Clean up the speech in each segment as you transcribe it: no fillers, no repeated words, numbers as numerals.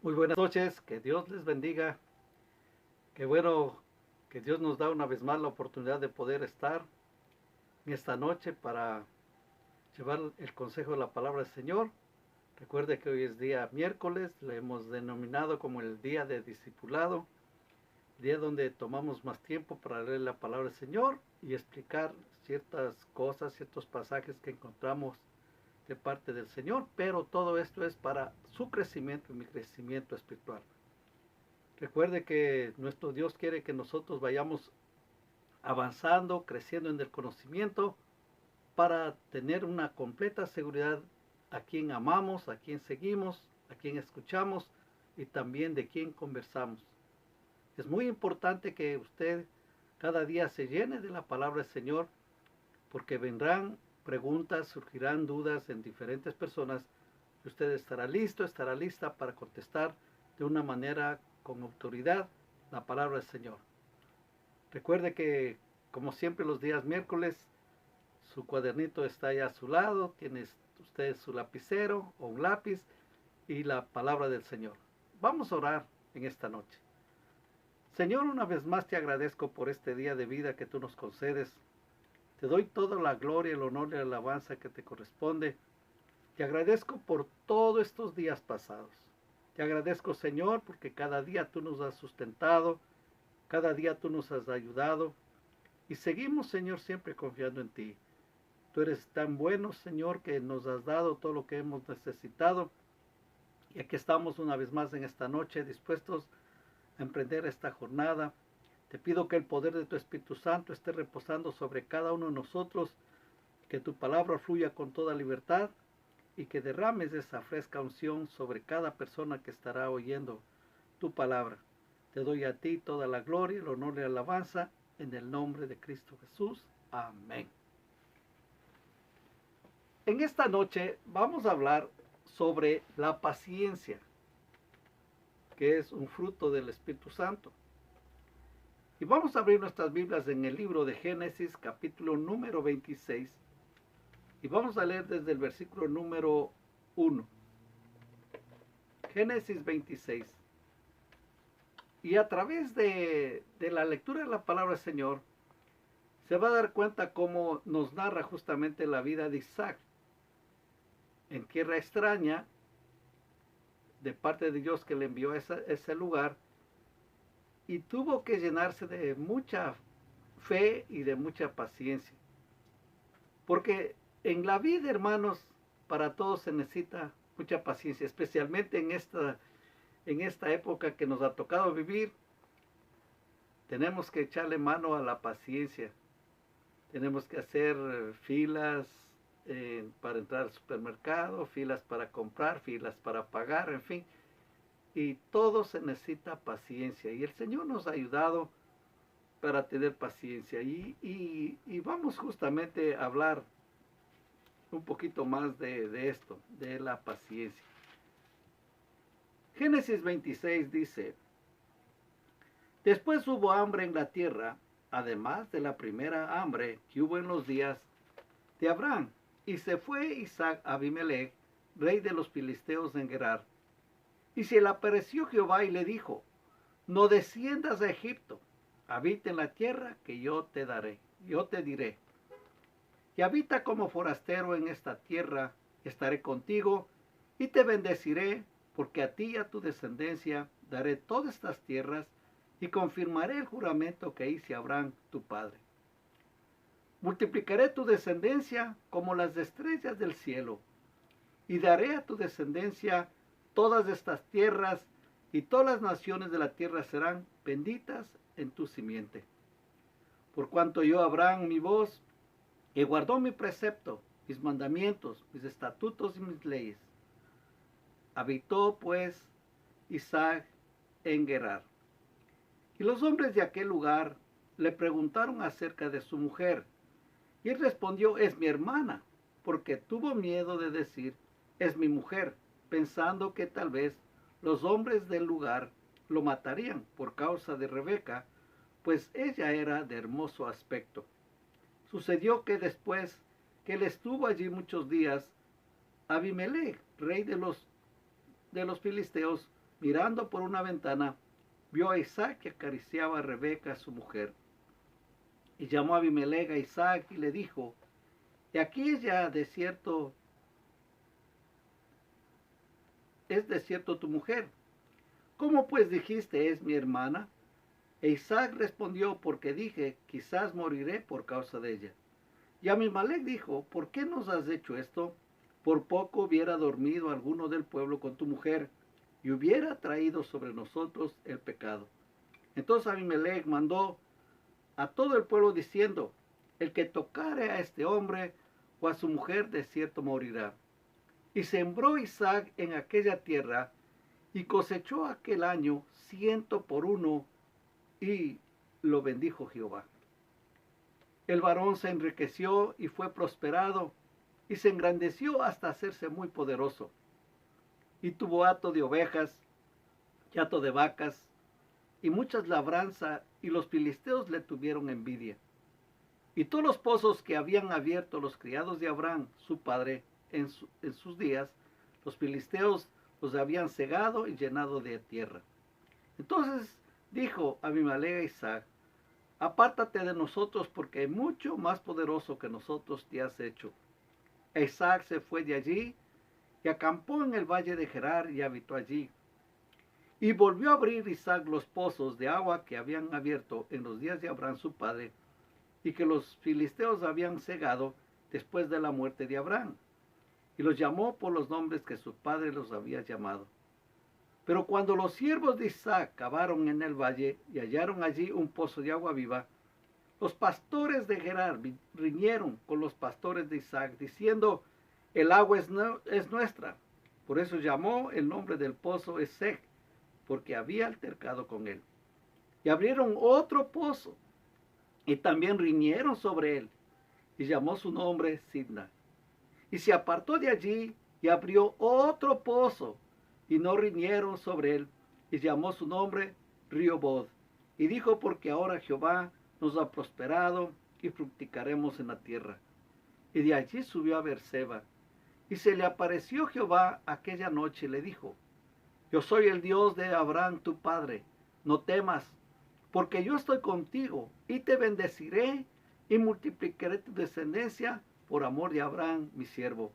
Muy buenas noches, que Dios les bendiga. Qué bueno que Dios nos da una vez más la oportunidad de poder estar en esta noche para llevar el consejo de la palabra del Señor. Recuerde que hoy es día miércoles, le hemos denominado como el día de discipulado, día donde tomamos más tiempo para leer la palabra del Señor y explicar ciertas cosas, ciertos pasajes que encontramos de parte del Señor, pero todo esto es para su crecimiento y mi crecimiento espiritual. Recuerde que nuestro Dios quiere que nosotros vayamos avanzando, creciendo en el conocimiento para tener una completa seguridad a quien amamos, a quien seguimos, a quien escuchamos y también de quien conversamos. Es muy importante que usted cada día se llene de la palabra del Señor porque vendrán preguntas, surgirán dudas en diferentes personas y usted estará listo, estará lista para contestar de una manera con autoridad la palabra del Señor. Recuerde que, como siempre, los días miércoles, su cuadernito está ahí a su lado, tiene usted su lapicero o un lápiz y la palabra del Señor. Vamos a orar en esta noche. Señor, una vez más te agradezco por este día de vida que tú nos concedes. Te doy toda la gloria, el honor y la alabanza que te corresponde. Te agradezco por todos estos días pasados. Te agradezco, Señor, porque cada día tú nos has sustentado, cada día tú nos has ayudado y seguimos, Señor, siempre confiando en ti. Tú eres tan bueno, Señor, que nos has dado todo lo que hemos necesitado. Y aquí estamos una vez más en esta noche dispuestos a emprender esta jornada. Te pido que el poder de tu Espíritu Santo esté reposando sobre cada uno de nosotros, que tu palabra fluya con toda libertad y que derrames esa fresca unción sobre cada persona que estará oyendo tu palabra. Te doy a ti toda la gloria, el honor y la alabanza en el nombre de Cristo Jesús. Amén. En esta noche vamos a hablar sobre la paciencia, que es un fruto del Espíritu Santo. Y vamos a abrir nuestras Biblias en el libro de Génesis, capítulo número 26. Y vamos a leer desde el versículo número 1. Génesis 26. Y a través de la lectura de la palabra del Señor, se va a dar cuenta cómo nos narra justamente la vida de Isaac en tierra extraña, de parte de Dios que le envió a ese lugar, y tuvo que llenarse de mucha fe y de mucha paciencia. Porque en la vida, hermanos, para todos se necesita mucha paciencia, especialmente en esta época que nos ha tocado vivir. Tenemos que echarle mano a la paciencia. Tenemos que hacer filas para entrar al supermercado, filas para comprar, filas para pagar, en fin. Y todo se necesita paciencia. Y el Señor nos ha ayudado para tener paciencia. Y vamos justamente a hablar un poquito más de esto, de la paciencia. Génesis 26 dice, después hubo hambre en la tierra, además de la primera hambre que hubo en los días de Abraham. Y se fue Isaac a Abimelech, rey de los filisteos en Gerar. Y se le apareció Jehová y le dijo, no desciendas a Egipto, habita en la tierra que yo te daré, yo te diré. Y habita como forastero en esta tierra, estaré contigo y te bendeciré, porque a ti y a tu descendencia daré todas estas tierras y confirmaré el juramento que hice a Abraham tu padre. Multiplicaré tu descendencia como las estrellas del cielo, y daré a tu descendencia todas estas tierras, y todas las naciones de la tierra serán benditas en tu simiente. Por cuanto yo Abraham mi voz, y guardó mi precepto, mis mandamientos, mis estatutos y mis leyes. Habitó pues Isaac en Gerar. Y los hombres de aquel lugar le preguntaron acerca de su mujer, y él respondió, es mi hermana, porque tuvo miedo de decir, es mi mujer, pensando que tal vez los hombres del lugar lo matarían por causa de Rebeca, pues ella era de hermoso aspecto. Sucedió que después que él estuvo allí muchos días, Abimelech, rey de los filisteos, mirando por una ventana, vio a Isaac que acariciaba a Rebeca, su mujer. Y llamó a Abimelech a Isaac y le dijo, y aquí es de cierto tu mujer. ¿Cómo pues dijiste es mi hermana? E Isaac respondió, porque dije, quizás moriré por causa de ella. Y Abimelech dijo, ¿por qué nos has hecho esto? Por poco hubiera dormido alguno del pueblo con tu mujer, y hubiera traído sobre nosotros el pecado. Entonces Abimelech mandó a todo el pueblo diciendo, el que tocare a este hombre o a su mujer de cierto morirá. Y sembró Isaac en aquella tierra, y cosechó aquel año 100 por 1, y lo bendijo Jehová. El varón se enriqueció y fue prosperado, y se engrandeció hasta hacerse muy poderoso. Y tuvo hato de ovejas, y hato de vacas, y muchas labranzas, y los filisteos le tuvieron envidia. Y todos los pozos que habían abierto los criados de Abraham, su padre, en sus días, los filisteos los habían cegado y llenado de tierra. Entonces dijo Abimelech a Isaac, apártate de nosotros, porque mucho más poderoso que nosotros te has hecho. E Isaac se fue de allí y acampó en el valle de Gerar y habitó allí. Y volvió a abrir Isaac los pozos de agua que habían abierto en los días de Abraham su padre, y que los filisteos habían cegado después de la muerte de Abraham. Y los llamó por los nombres que su padre los había llamado. Pero cuando los siervos de Isaac cavaron en el valle y hallaron allí un pozo de agua viva, los pastores de Gerar riñeron con los pastores de Isaac, diciendo, el agua es nuestra. Por eso llamó el nombre del pozo Esek, porque había altercado con él. Y abrieron otro pozo, y también riñeron sobre él, y llamó su nombre Sidna. Y se apartó de allí, y abrió otro pozo, y no riñeron sobre él, y llamó su nombre Rihobod. Y dijo, porque ahora Jehová nos ha prosperado, y fructicaremos en la tierra. Y de allí subió a Beerseba. Y se le apareció Jehová aquella noche, y le dijo, yo soy el Dios de Abraham tu padre, no temas, porque yo estoy contigo, y te bendeciré, y multiplicaré tu descendencia por amor de Abraham mi siervo.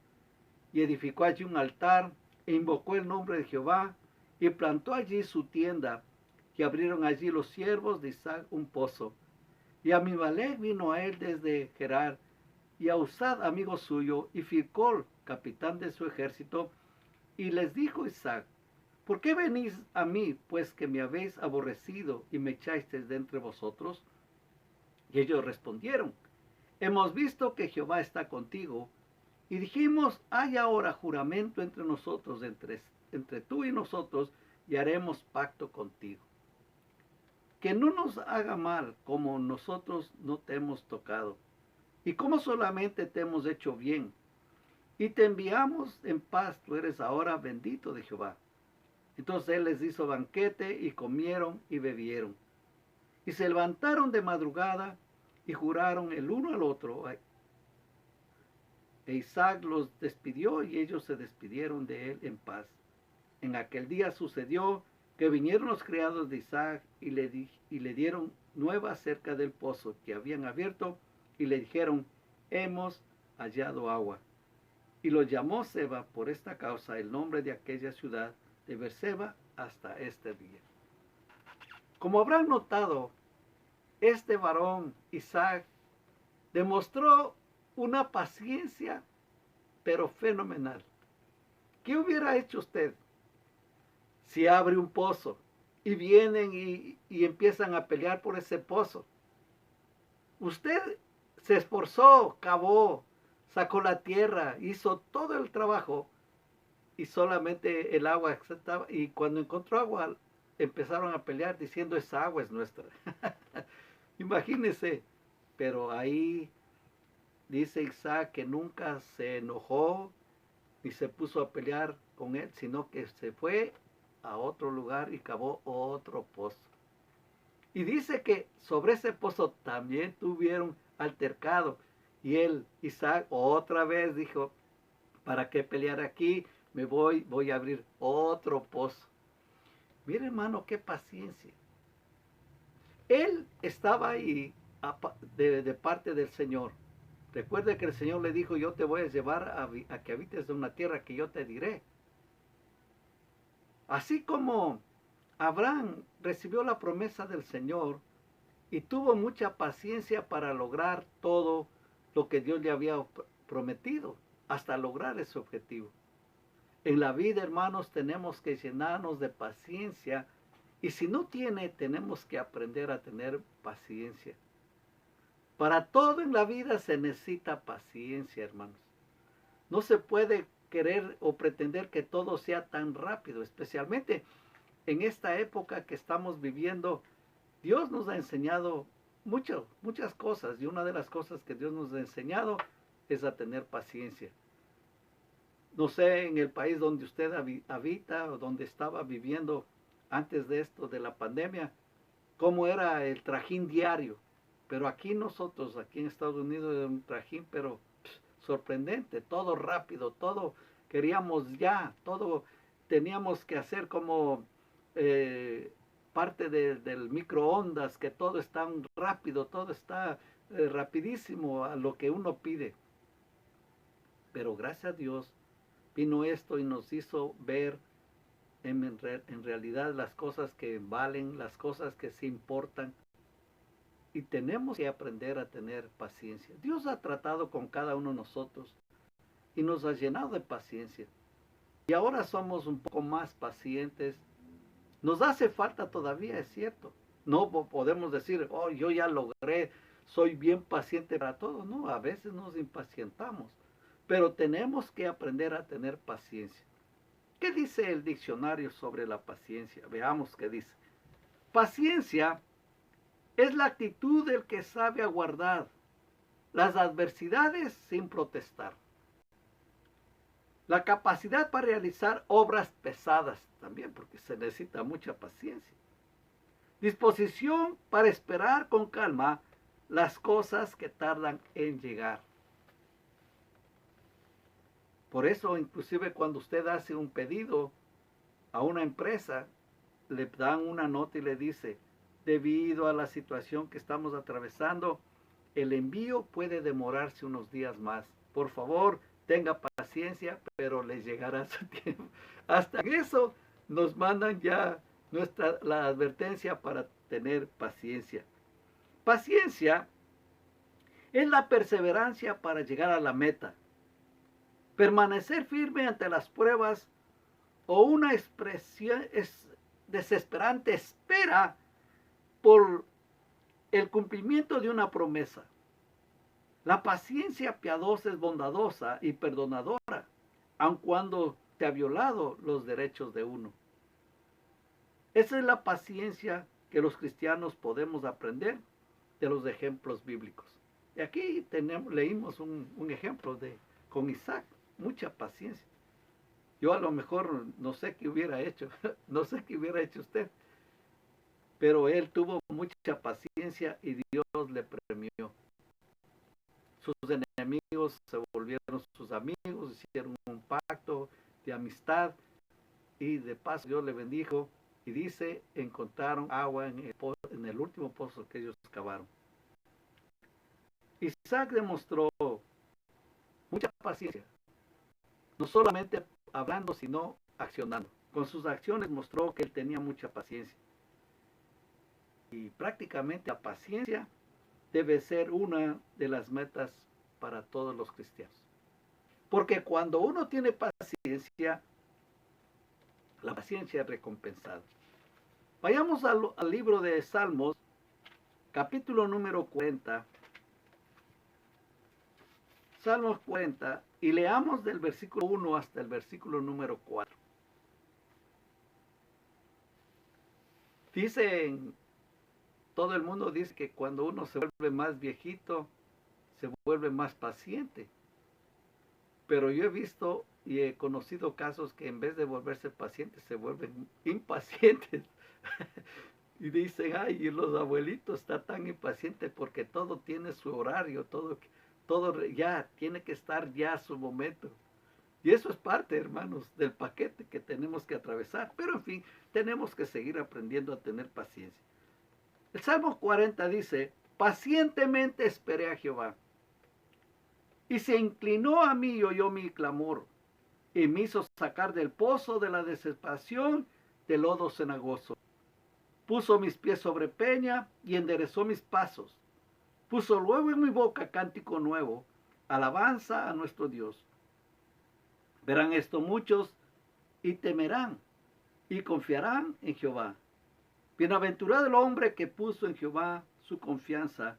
Y edificó allí un altar, e invocó el nombre de Jehová, y plantó allí su tienda, y abrieron allí los siervos de Isaac un pozo. Y Abimelech vino a él desde Gerar, y a Usad, amigo suyo, y Filcol, capitán de su ejército, y les dijo Isaac, ¿por qué venís a mí, pues que me habéis aborrecido y me echasteis de entre vosotros? Y ellos respondieron, hemos visto que Jehová está contigo, y dijimos, hay ahora juramento entre nosotros, entre tú y nosotros, y haremos pacto contigo. Que no nos haga mal como nosotros no te hemos tocado, y como solamente te hemos hecho bien, y te enviamos en paz, tú eres ahora bendito de Jehová. Entonces él les hizo banquete, y comieron y bebieron. Y se levantaron de madrugada, y juraron el uno al otro. E Isaac los despidió, y ellos se despidieron de él en paz. En aquel día sucedió que vinieron los criados de Isaac, y le dieron nueva acerca del pozo que habían abierto, y le dijeron, hemos hallado agua. Y lo llamó Seba por esta causa el nombre de aquella ciudad, de Beerseba, hasta este día. Como habrán notado, este varón Isaac demostró una paciencia, pero fenomenal. ¿Qué hubiera hecho usted si abre un pozo y vienen y empiezan a pelear por ese pozo? Usted se esforzó, cavó, sacó la tierra, hizo todo el trabajo, y solamente el agua estaba, y cuando encontró agua empezaron a pelear diciendo, esa agua es nuestra. Imagínense, pero ahí dice Isaac que nunca se enojó ni se puso a pelear con él, sino que se fue a otro lugar y cavó otro pozo. Y dice que sobre ese pozo también tuvieron altercado, y él, Isaac, otra vez dijo, ¿para qué pelear aquí? Voy a abrir otro pozo. Mire, hermano, qué paciencia. Él estaba ahí de parte del Señor. Recuerde que el Señor le dijo, yo te voy a llevar a que habites en una tierra que yo te diré. Así como Abraham recibió la promesa del Señor y tuvo mucha paciencia para lograr todo lo que Dios le había prometido, hasta lograr ese objetivo. En la vida, hermanos, tenemos que llenarnos de paciencia y si no tiene, tenemos que aprender a tener paciencia. Para todo en la vida se necesita paciencia, hermanos. No se puede querer o pretender que todo sea tan rápido, especialmente en esta época que estamos viviendo. Dios nos ha enseñado muchas cosas y una de las cosas que Dios nos ha enseñado es a tener paciencia. No sé, en el país donde usted habita o donde estaba viviendo antes de esto, de la pandemia, cómo era el trajín diario. Pero aquí nosotros, aquí en Estados Unidos, era un trajín, pero sorprendente, todo rápido, todo queríamos ya, todo teníamos que hacer como parte del microondas, que todo es tan rápido, todo está rapidísimo a lo que uno pide. Pero gracias a Dios vino esto y nos hizo ver en realidad las cosas que valen, las cosas que se importan. Y tenemos que aprender a tener paciencia. Dios ha tratado con cada uno de nosotros y nos ha llenado de paciencia. Y ahora somos un poco más pacientes. Nos hace falta todavía, es cierto. No podemos decir, oh, yo ya logré, soy bien paciente para todo. No, a veces nos impacientamos. Pero tenemos que aprender a tener paciencia. ¿Qué dice el diccionario sobre la paciencia? Veamos qué dice. Paciencia es la actitud del que sabe aguardar las adversidades sin protestar. La capacidad para realizar obras pesadas también, porque se necesita mucha paciencia. Disposición para esperar con calma las cosas que tardan en llegar. Por eso, inclusive cuando usted hace un pedido a una empresa, le dan una nota y le dice, debido a la situación que estamos atravesando, el envío puede demorarse unos días más. Por favor, tenga paciencia, pero le llegará a su tiempo. Hasta eso nos mandan ya la advertencia para tener paciencia. Paciencia es la perseverancia para llegar a la meta. Permanecer firme ante las pruebas o una expresión desesperante espera por el cumplimiento de una promesa. La paciencia piadosa es bondadosa y perdonadora, aun cuando se ha violado los derechos de uno. Esa es la paciencia que los cristianos podemos aprender de los ejemplos bíblicos. Y aquí leímos un ejemplo con Isaac, mucha paciencia. Yo a lo mejor no sé qué hubiera hecho, no sé qué hubiera hecho usted, pero él tuvo mucha paciencia y Dios le premió. Sus enemigos se volvieron sus amigos, hicieron un pacto de amistad y de paso Dios le bendijo y dice, encontraron agua en el último pozo que ellos cavaron. Isaac demostró mucha paciencia, no solamente hablando, sino accionando. Con sus acciones mostró que él tenía mucha paciencia. Y prácticamente la paciencia debe ser una de las metas para todos los cristianos. Porque cuando uno tiene paciencia, la paciencia es recompensada. Vayamos al libro de Salmos, capítulo número 40. Salmos 40, y leamos del versículo 1 hasta el versículo número 4. Dicen, todo el mundo dice que cuando uno se vuelve más viejito, se vuelve más paciente. Pero yo he visto y he conocido casos que en vez de volverse pacientes, se vuelven impacientes. Y dicen, ay, y los abuelitos están tan impacientes porque todo tiene su horario, todo ya tiene que estar ya a su momento. Y eso es parte, hermanos, del paquete que tenemos que atravesar. Pero en fin, tenemos que seguir aprendiendo a tener paciencia. El Salmo 40 dice, pacientemente esperé a Jehová, y se inclinó a mí y oyó mi clamor, y me hizo sacar del pozo de la desesperación, del lodo cenagoso. Puso mis pies sobre peña y enderezó mis pasos. Puso luego en mi boca cántico nuevo, alabanza a nuestro Dios. Verán esto muchos y temerán y confiarán en Jehová. Bienaventurado el hombre que puso en Jehová su confianza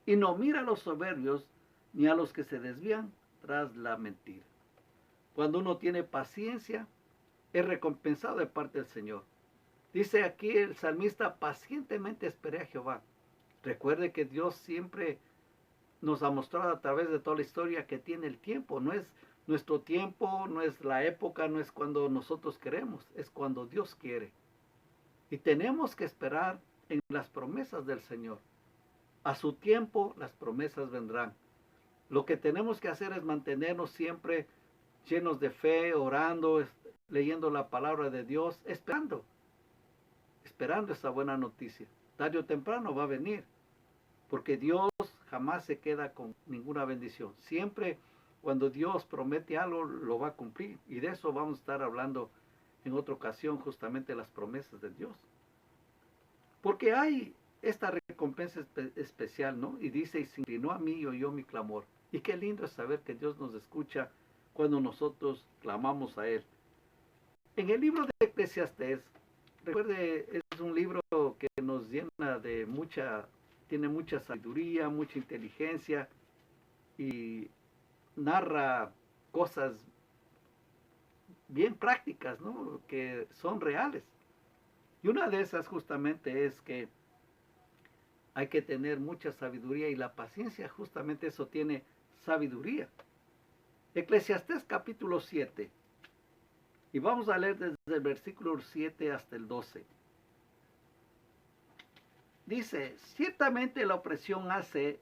y no mira a los soberbios ni a los que se desvían tras la mentira. Cuando uno tiene paciencia, es recompensado de parte del Señor. Dice aquí el salmista, pacientemente esperé a Jehová. Recuerde que Dios siempre nos ha mostrado a través de toda la historia que tiene el tiempo. No es nuestro tiempo, no es la época, no es cuando nosotros queremos, es cuando Dios quiere. Y tenemos que esperar en las promesas del Señor. A su tiempo las promesas vendrán. Lo que tenemos que hacer es mantenernos siempre llenos de fe, orando, leyendo la palabra de Dios, esperando esa buena noticia. Tarde o temprano va a venir, porque Dios jamás se queda con ninguna bendición. Siempre cuando Dios promete algo, lo va a cumplir. Y de eso vamos a estar hablando en otra ocasión, justamente las promesas de Dios. Porque hay esta recompensa especial, ¿no? Y dice, y se inclinó a mí y oyó mi clamor. Y qué lindo es saber que Dios nos escucha cuando nosotros clamamos a Él. En el libro de Eclesiastés, recuerde, es un libro que nos llena de tiene mucha sabiduría, mucha inteligencia y narra cosas bien prácticas, ¿no? Que son reales. Y una de esas justamente es que hay que tener mucha sabiduría y la paciencia justamente eso tiene sabiduría. Eclesiastés capítulo 7. Y vamos a leer desde el versículo 7 hasta el 12. Dice, ciertamente la opresión hace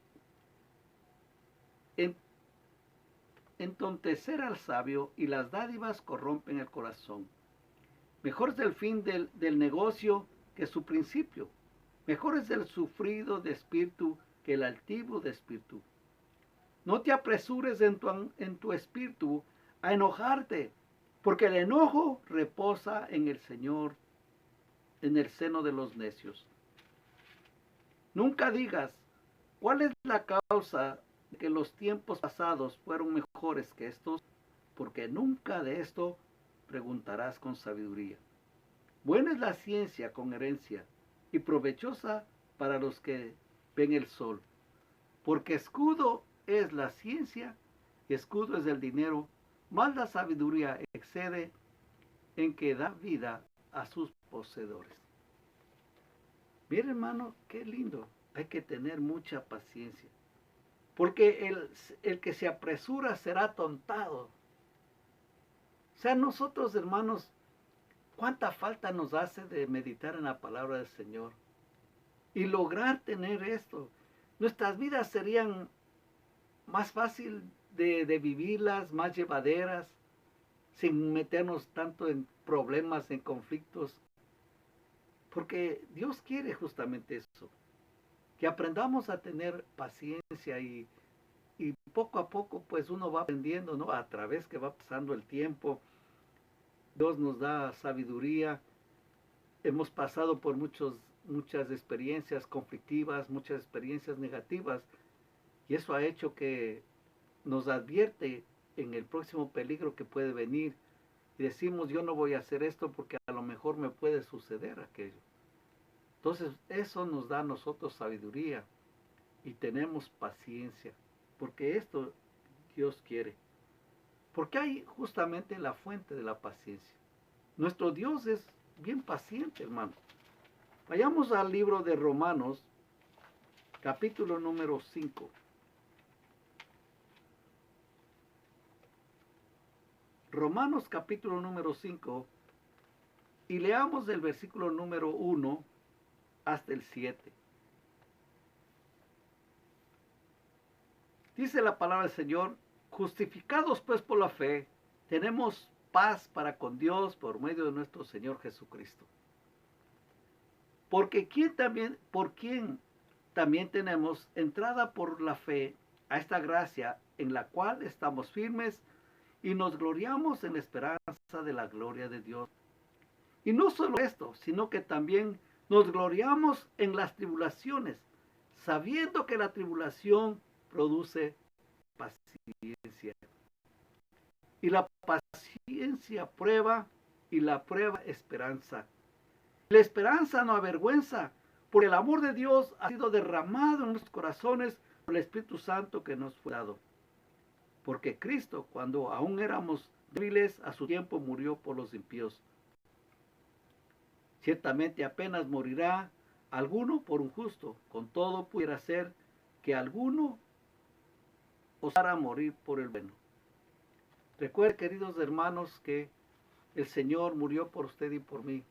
entontecer al sabio y las dádivas corrompen el corazón. Mejor es el fin del negocio que su principio. Mejor es el sufrido de espíritu que el altivo de espíritu. No te apresures en tu espíritu a enojarte, porque el enojo reposa en el Señor, en el seno de los necios. Nunca digas, ¿cuál es la causa de que los tiempos pasados fueron mejores que estos? Porque nunca de esto preguntarás con sabiduría. Buena es la ciencia con herencia y provechosa para los que ven el sol. Porque escudo es la ciencia y escudo es el dinero, más la sabiduría excede en que da vida a sus poseedores. Bien, hermano, qué lindo. Hay que tener mucha paciencia. Porque el que se apresura será tontado. O sea, nosotros, hermanos, cuánta falta nos hace de meditar en la palabra del Señor. Y lograr tener esto. Nuestras vidas serían más fácil de vivirlas, más llevaderas, sin meternos tanto en problemas, en conflictos. Porque Dios quiere justamente eso, que aprendamos a tener paciencia y poco a poco pues uno va aprendiendo, ¿no? A través que va pasando el tiempo, Dios nos da sabiduría. Hemos pasado por muchas experiencias conflictivas, muchas experiencias negativas, y eso ha hecho que nos advierte en el próximo peligro que puede venir. Y decimos, yo no voy a hacer esto porque a lo mejor me puede suceder aquello. Entonces, eso nos da a nosotros sabiduría y tenemos paciencia, porque esto Dios quiere. Porque hay justamente la fuente de la paciencia. Nuestro Dios es bien paciente, hermano. Vayamos al libro de Romanos, capítulo número 5. Romanos capítulo número 5 y leamos del versículo número 1 hasta el 7. Dice la palabra del Señor, justificados pues por la fe, tenemos paz para con Dios por medio de nuestro Señor Jesucristo. Por quien también tenemos entrada por la fe a esta gracia en la cual estamos firmes y nos gloriamos en la esperanza de la gloria de Dios. Y no solo esto, sino que también nos gloriamos en las tribulaciones, sabiendo que la tribulación produce paciencia. Y la paciencia prueba, y la prueba esperanza. La esperanza no avergüenza, porque el amor de Dios ha sido derramado en nuestros corazones por el Espíritu Santo que nos fue dado. Porque Cristo, cuando aún éramos débiles, a su tiempo murió por los impíos. Ciertamente apenas morirá alguno por un justo, con todo pudiera ser que alguno osara morir por el bueno. Recuerden, queridos hermanos, que el Señor murió por usted y por mí.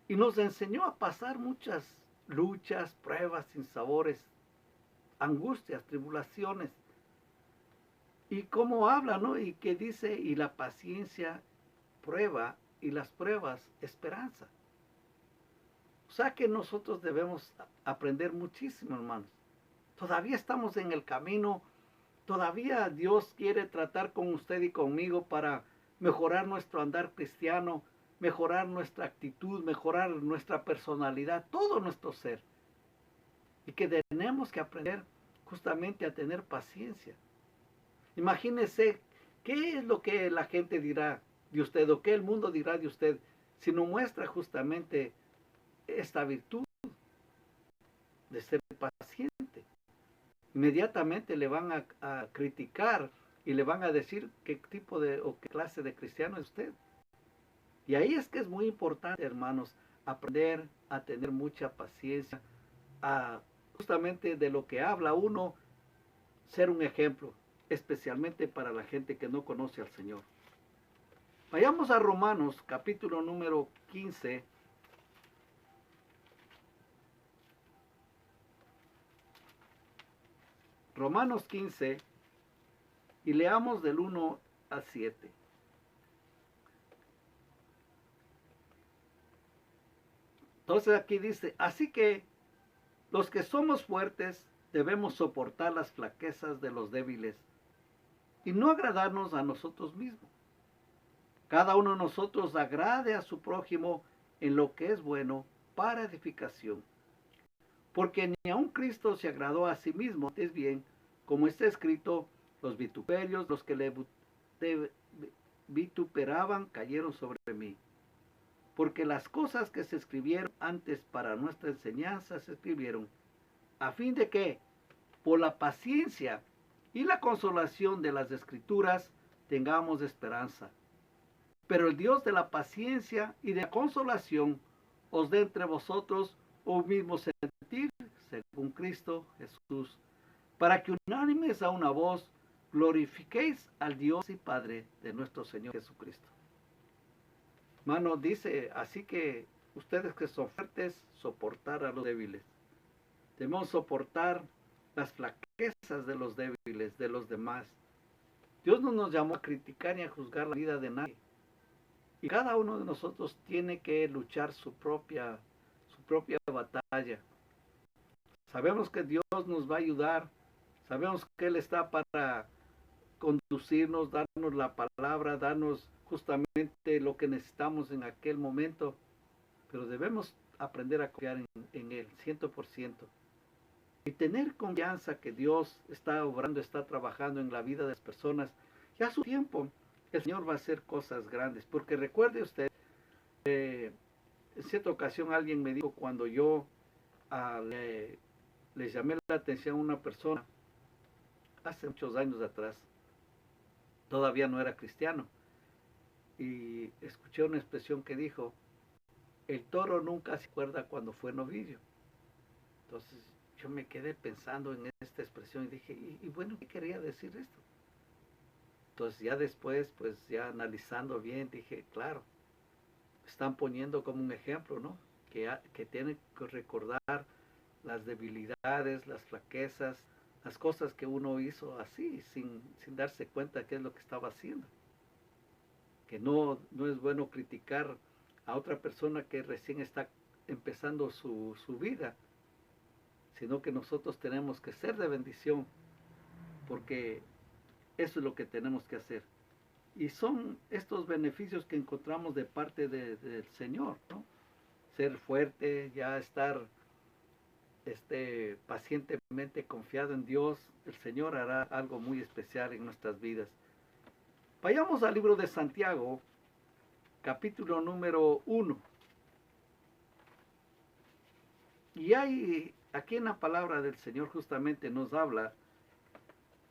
Y nos enseñó a pasar muchas luchas, pruebas, sinsabores, angustias, tribulaciones. Y cómo habla, ¿no? Y que dice, y la paciencia prueba, y las pruebas esperanza. O sea que nosotros debemos aprender muchísimo, hermanos. Todavía estamos en el camino, todavía Dios quiere tratar con usted y conmigo para mejorar nuestro andar cristiano, mejorar nuestra actitud, mejorar nuestra personalidad, todo nuestro ser. Y que tenemos que aprender justamente a tener paciencia. Imagínese qué es lo que la gente dirá de usted o qué el mundo dirá de usted si no muestra justamente esta virtud de ser paciente. Inmediatamente le van a criticar y le van a decir qué tipo de o qué clase de cristiano es usted. Y ahí es que es muy importante, hermanos, aprender a tener mucha paciencia, a justamente de lo que habla uno, ser un ejemplo, especialmente para la gente que no conoce al Señor. Vayamos a Romanos, capítulo número 15. Romanos 15, y leamos del 1 al 7. Entonces aquí dice, así que los que somos fuertes debemos soportar las flaquezas de los débiles y no agradarnos a nosotros mismos. Cada uno de nosotros agrade a su prójimo en lo que es bueno para edificación. Porque ni aun Cristo se agradó a sí mismo, es bien, como está escrito, los vituperios, los que le vituperaban cayeron sobre mí. Porque las cosas que se escribieron antes para nuestra enseñanza se escribieron, a fin de que, por la paciencia y la consolación de las Escrituras, tengamos esperanza. Pero el Dios de la paciencia y de la consolación os dé entre vosotros un mismo sentir, según Cristo Jesús, para que unánimes a una voz glorifiquéis al Dios y Padre de nuestro Señor Jesucristo. Hermano, dice, así que ustedes que son fuertes, soportar a los débiles. Debemos soportar las flaquezas de los débiles, de los demás. Dios no nos llamó a criticar ni a juzgar la vida de nadie. Y cada uno de nosotros tiene que luchar su propia batalla. Sabemos que Dios nos va a ayudar. Sabemos que Él está para conducirnos, darnos la palabra, darnos justamente lo que necesitamos en aquel momento. Pero debemos aprender a confiar en Él, 100%. Y tener confianza que Dios está obrando, está trabajando en la vida de las personas. Y a su tiempo, el Señor va a hacer cosas grandes. Porque recuerde usted, en cierta ocasión alguien me dijo cuando yo le llamé la atención a una persona, hace muchos años atrás, todavía no era cristiano, y escuché una expresión que dijo, el toro nunca se acuerda cuando fue novillo. Entonces yo me quedé pensando en esta expresión y dije, y bueno, ¿qué quería decir esto? Entonces ya después, pues ya analizando bien, dije, claro, están poniendo como un ejemplo, ¿no? Que tienen que recordar las debilidades, las flaquezas, las cosas que uno hizo así, sin darse cuenta de qué es lo que estaba haciendo. que no es bueno criticar a otra persona que recién está empezando su vida, sino que nosotros tenemos que ser de bendición, porque eso es lo que tenemos que hacer. Y son estos beneficios que encontramos de parte del Señor, ¿no? Ser fuerte, ya estar pacientemente confiado en Dios. El Señor hará algo muy especial en nuestras vidas. Vayamos al libro de Santiago, capítulo número 1. Y hay, aquí en la palabra del Señor justamente nos habla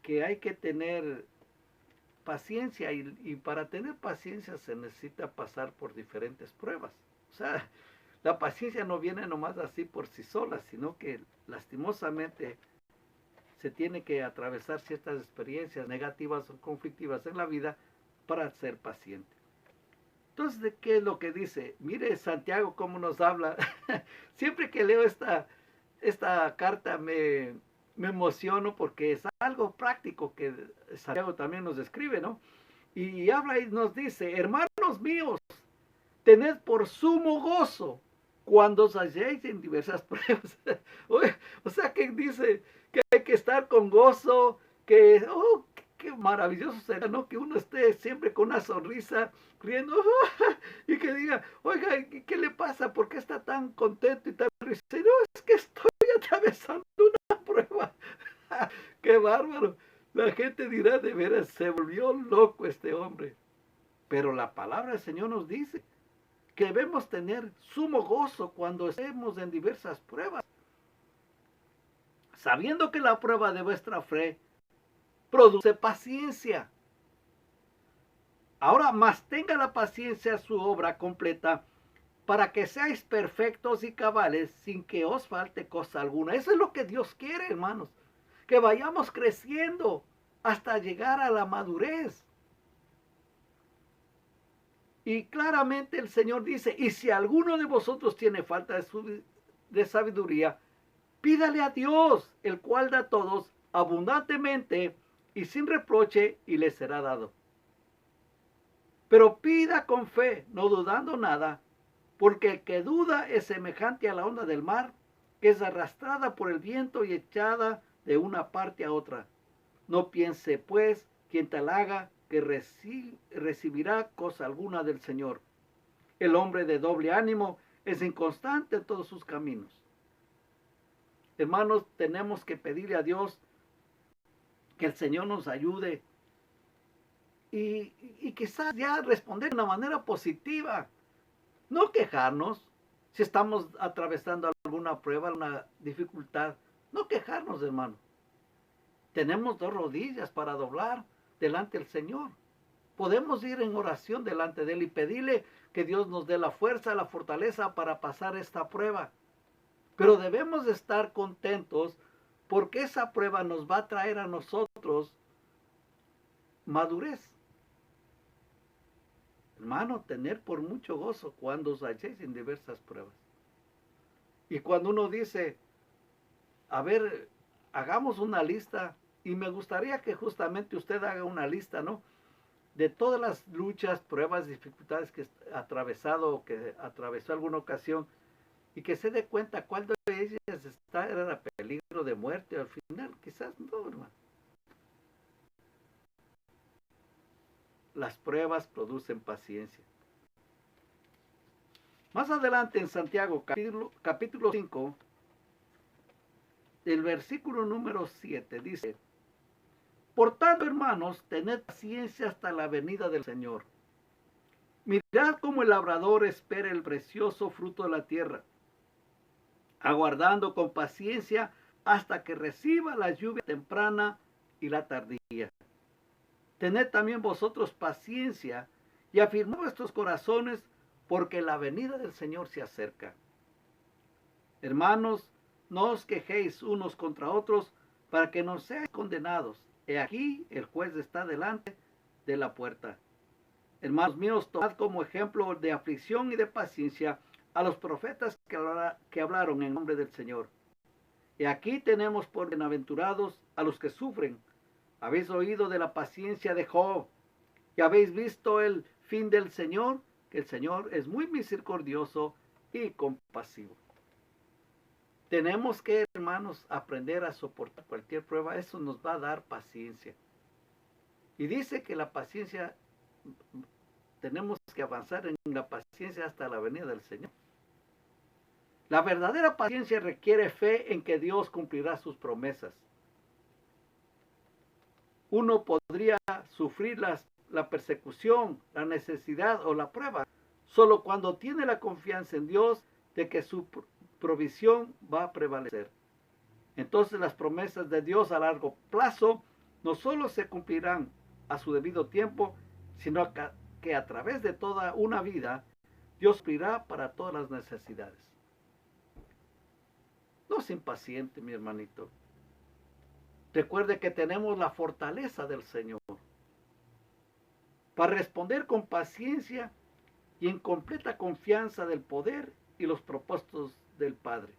que hay que tener paciencia y para tener paciencia se necesita pasar por diferentes pruebas. O sea, la paciencia no viene nomás así por sí sola, sino que lastimosamente se tiene que atravesar ciertas experiencias negativas o conflictivas en la vida para ser paciente. Entonces, ¿de qué es lo que dice? Mire Santiago cómo nos habla. Siempre que leo esta carta me emociono porque es algo práctico que Santiago también nos describe, ¿no? Y habla y nos dice, hermanos míos, tened por sumo gozo cuando os halléis en diversas pruebas. O sea que dice que hay que estar con gozo, que, oh, qué maravilloso será, ¿no? Que uno esté siempre con una sonrisa, riendo, y que diga, oiga, ¿qué le pasa? ¿Por qué está tan contento y tan risa? No, es que estoy atravesando una prueba. ¡Qué bárbaro! La gente dirá, de veras, se volvió loco este hombre. Pero la palabra del Señor nos dice que debemos tener sumo gozo cuando estemos en diversas pruebas, sabiendo que la prueba de vuestra fe produce paciencia. Ahora más tenga la paciencia su obra completa, para que seáis perfectos y cabales sin que os falte cosa alguna. Eso es lo que Dios quiere, hermanos, que vayamos creciendo hasta llegar a la madurez. Y claramente el Señor dice, y si alguno de vosotros tiene falta de sabiduría, pídale a Dios, el cual da a todos abundantemente y sin reproche, y le será dado. Pero pida con fe, no dudando nada, porque el que duda es semejante a la onda del mar, que es arrastrada por el viento y echada de una parte a otra. No piense, pues, quien tal haga, que recibirá cosa alguna del Señor. El hombre de doble ánimo es inconstante en todos sus caminos. Hermanos, tenemos que pedirle a Dios que el Señor nos ayude y quizás ya responder de una manera positiva. No quejarnos si estamos atravesando alguna prueba, alguna dificultad. No quejarnos, hermano. Tenemos dos rodillas para doblar delante del Señor. Podemos ir en oración delante de Él y pedirle que Dios nos dé la fuerza, la fortaleza para pasar esta prueba. Pero debemos estar contentos porque esa prueba nos va a traer a nosotros madurez. Hermano, tener por mucho gozo cuando os halléis en diversas pruebas. Y cuando uno dice, a ver, hagamos una lista, y me gustaría que justamente usted haga una lista, ¿no? De todas las luchas, pruebas, dificultades que ha atravesado o que atravesó alguna ocasión, y que se dé cuenta cuál de ellas era peligro de muerte al final. Quizás no, hermano. Las pruebas producen paciencia. Más adelante en Santiago, capítulo 5, el versículo número 7 dice, por tanto, hermanos, tened paciencia hasta la venida del Señor. Mirad cómo el labrador espera el precioso fruto de la tierra, aguardando con paciencia hasta que reciba la lluvia temprana y la tardía. Tened también vosotros paciencia y afirmad vuestros corazones, porque la venida del Señor se acerca. Hermanos, no os quejéis unos contra otros, para que no seáis condenados. He aquí, el juez está delante de la puerta. Hermanos míos, tomad como ejemplo de aflicción y de paciencia a los profetas que hablaron en nombre del Señor. Y aquí tenemos por bienaventurados a los que sufren. Habéis oído de la paciencia de Job, y habéis visto el fin del Señor, que el Señor es muy misericordioso y compasivo. Tenemos que, hermanos, aprender a soportar cualquier prueba. Eso nos va a dar paciencia. Y dice que la paciencia, tenemos que avanzar en la paciencia hasta la venida del Señor. La verdadera paciencia requiere fe en que Dios cumplirá sus promesas. Uno podría sufrir la persecución, la necesidad o la prueba solo cuando tiene la confianza en Dios de que su provisión va a prevalecer. Entonces las promesas de Dios a largo plazo no solo se cumplirán a su debido tiempo, sino que a través de toda una vida Dios suplirá para todas las necesidades. No se impaciente, mi hermanito. Recuerde que tenemos la fortaleza del Señor para responder con paciencia y en completa confianza del poder y los propósitos del Padre.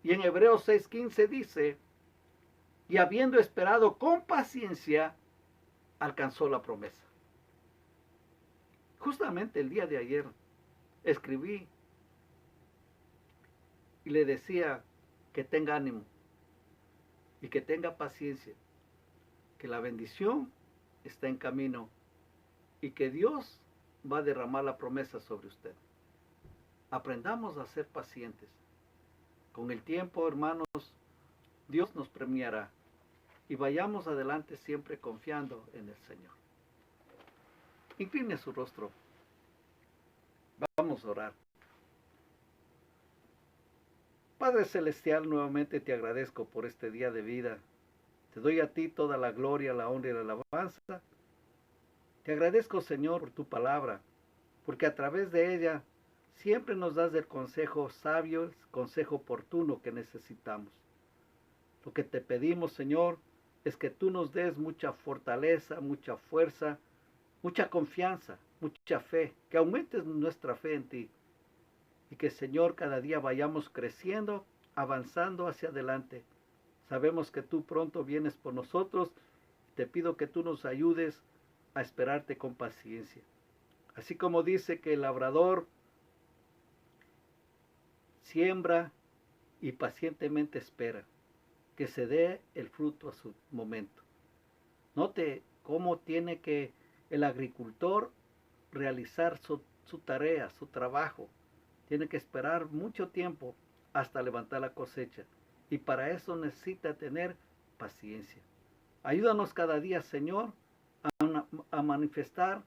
Y en Hebreos 6:15 dice, y habiendo esperado con paciencia, alcanzó la promesa. Justamente el día de ayer escribí y le decía que tenga ánimo y que tenga paciencia, que la bendición está en camino y que Dios va a derramar la promesa sobre usted. Aprendamos a ser pacientes. Con el tiempo, hermanos, Dios nos premiará y vayamos adelante siempre confiando en el Señor. Incline su rostro. Vamos a orar. Padre Celestial, nuevamente te agradezco por este día de vida. Te doy a ti toda la gloria, la honra y la alabanza. Te agradezco, Señor, por tu palabra, porque a través de ella siempre nos das el consejo sabio, el consejo oportuno que necesitamos. Lo que te pedimos, Señor, es que tú nos des mucha fortaleza, mucha fuerza, mucha confianza, mucha fe, que aumentes nuestra fe en ti. Y que, Señor, cada día vayamos creciendo, avanzando hacia adelante. Sabemos que tú pronto vienes por nosotros. Te pido que tú nos ayudes a esperarte con paciencia. Así como dice que el labrador siembra y pacientemente espera que se dé el fruto a su momento. Note cómo tiene que el agricultor realizar su tarea, su trabajo. Tiene que esperar mucho tiempo hasta levantar la cosecha. Y para eso necesita tener paciencia. Ayúdanos cada día, Señor, a manifestar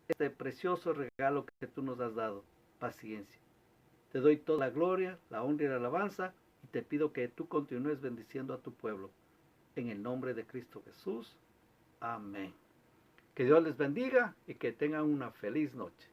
este precioso regalo que tú nos has dado, paciencia. Te doy toda la gloria, la honra y la alabanza y te pido que tú continúes bendiciendo a tu pueblo. En el nombre de Cristo Jesús. Amén. Que Dios les bendiga y que tengan una feliz noche.